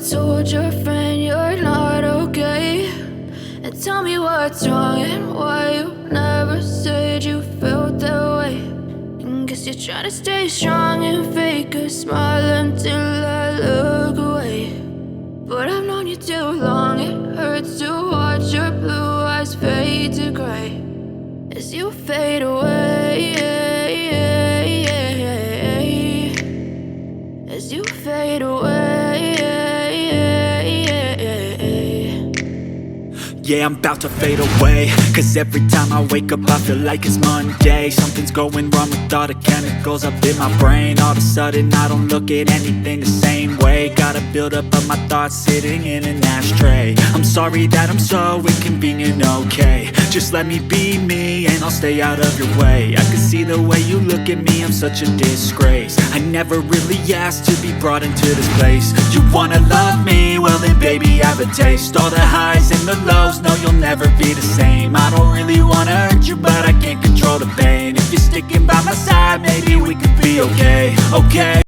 told your friend you're not okay? And tell me what's wrong and why you never said you felt that way. And guess you're trying to stay strong and fake a smile until I look away. But I've known you too long, it hurts to watch your blue eyes fade to gray as you fade away, as you fade away. Yeah, I'm about to fade away, cause every time I wake up I feel like it's Monday. Something's going wrong with all the chemicals up in my brain. All of a sudden I don't look at anything the same way. Got a buildup of my thoughts sitting in an ashtray. I'm sorry that I'm so inconvenient, okay? Just let me be me and I'll stay out of your way. I can see the way you look at me, I'm such a disgrace. I never really asked to be brought into this place. You wanna love me? Well then baby have a taste. All the highs and the lows, no you'll never be the same. I don't really wanna hurt you but I can't control the pain. If you're sticking by my side maybe we could be okay, okay.